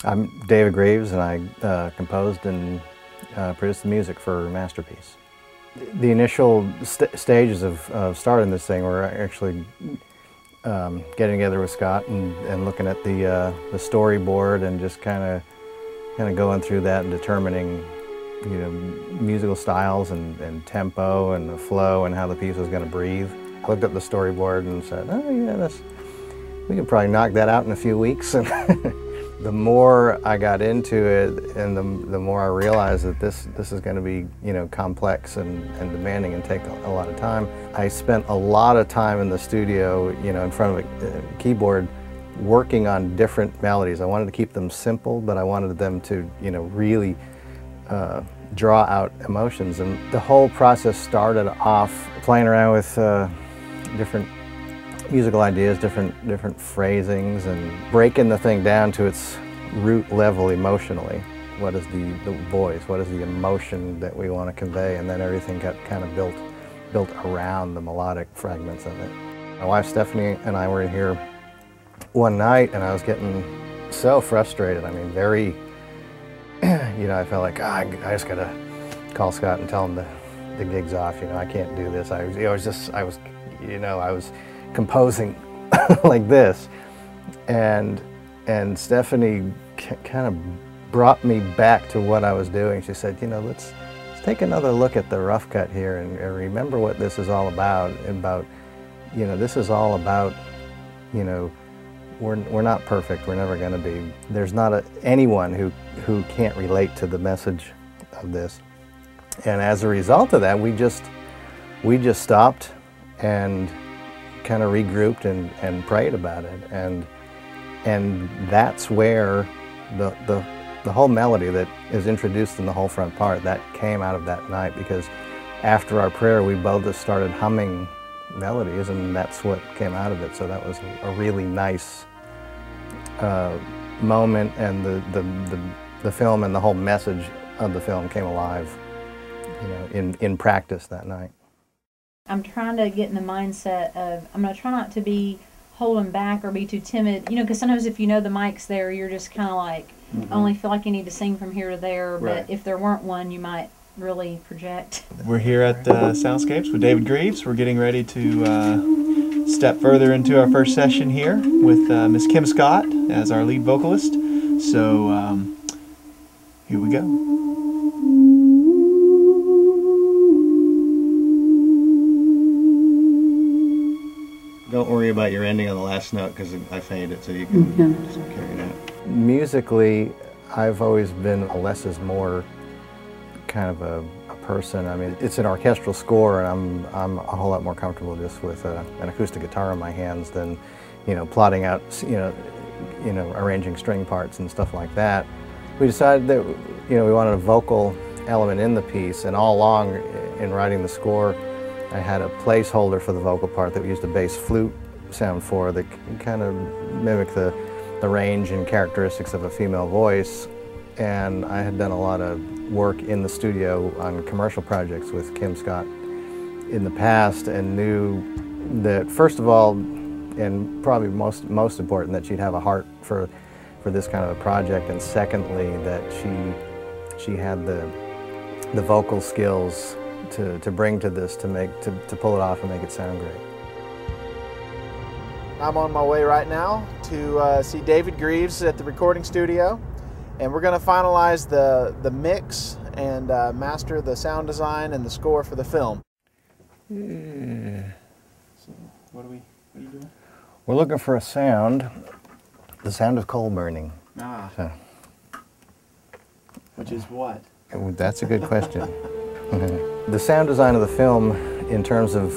I'm David Greaves, and I composed and produced the music for Masterpiece. The initial stages of starting this thing were actually getting together with Scott and looking at the storyboard and just kind of going through that and determining, you know, musical styles and tempo and the flow and how the piece was going to breathe. I looked at the storyboard and said, oh yeah, we could probably knock that out in a few weeks. The more I got into it, and the more I realized that this is going to be, you know, complex and demanding and take a lot of time. I spent a lot of time in the studio, you know, in front of a keyboard, working on different melodies. I wanted to keep them simple, but I wanted them to, you know, really draw out emotions. And the whole process started off playing around with different musical ideas, different phrasings, and breaking the thing down to its root level emotionally. What is the voice? What is the emotion that we want to convey? And then everything got kind of built around the melodic fragments of it. My wife Stephanie and I were in here one night, and I was getting so frustrated. I mean, very, you know, I felt like, I just gotta call Scott and tell him the gig's off. You know, I can't do this. I was composing like this, and Stephanie kind of brought me back to what I was doing. She said, you know, let's take another look at the rough cut here and remember what this is all about. You know, this is all about, you know, we're not perfect. We're never going to be. There's not anyone who can't relate to the message of this. And as a result of that, we just stopped and kind of regrouped and prayed about it, and that's where the whole melody that is introduced in the whole front part, that came out of that night, because after our prayer we both just started humming melodies, and that's what came out of it. So that was a really nice moment, and the film and the whole message of the film came alive, you know, in practice that night. I'm trying to get in the mindset of, I'm going to try not to be holding back or be too timid, you know, because sometimes if you know the mic's there, you're just kind of like, only feel like you need to sing from here to there, Right. But if there weren't one, you might really project. We're here at Soundscapes with David Greaves. We're getting ready to step further into our first session here with Miss Kim Scott as our lead vocalist. So here we go. Don't worry about your ending on the last note, because I fade it so you can just carry it out. Musically, I've always been a less is more kind of a person. I mean, it's an orchestral score, and I'm a whole lot more comfortable just with an acoustic guitar in my hands than, you know, plotting out, you know, arranging string parts and stuff like that. We decided that, you know, we wanted a vocal element in the piece, and all along in writing the score, I had a placeholder for the vocal part that we used a bass flute sound for that kind of mimic the range and characteristics of a female voice. And I had done a lot of work in the studio on commercial projects with Kim Scott in the past, and knew that, first of all, and probably most important, that she'd have a heart for this kind of a project, and secondly, that she had the vocal skills to bring to this, to pull it off and make it sound great. I'm on my way right now to see David Greaves at the recording studio, and we're going to finalize the mix and master the sound design and the score for the film. Yeah. So what are you doing? We're looking for a sound, the sound of coal burning. Ah. So, Which is what? that's a good question. The sound design of the film, in terms of,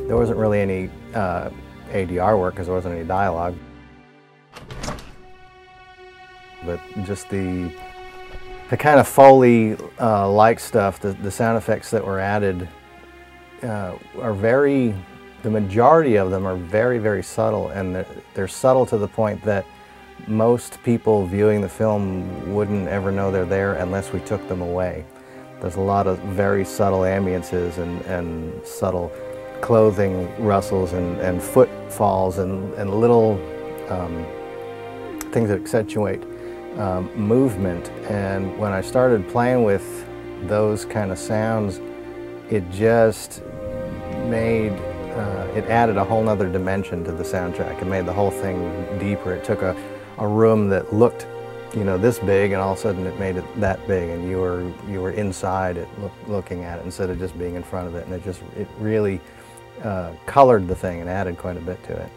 there wasn't really any ADR work because there wasn't any dialogue, but just the kind of Foley-like stuff, the sound effects that were added are very, the majority of them are very, very subtle, and they're subtle to the point that most people viewing the film wouldn't ever know they're there unless we took them away. There's a lot of very subtle ambiances and subtle clothing rustles and footfalls and little things that accentuate movement. And when I started playing with those kind of sounds, it just made, it added a whole nother dimension to the soundtrack. It made the whole thing deeper. It took a room that looked, you know, this big, and all of a sudden it made it that big, and you were inside it, looking at it instead of just being in front of it, and it really colored the thing and added quite a bit to it.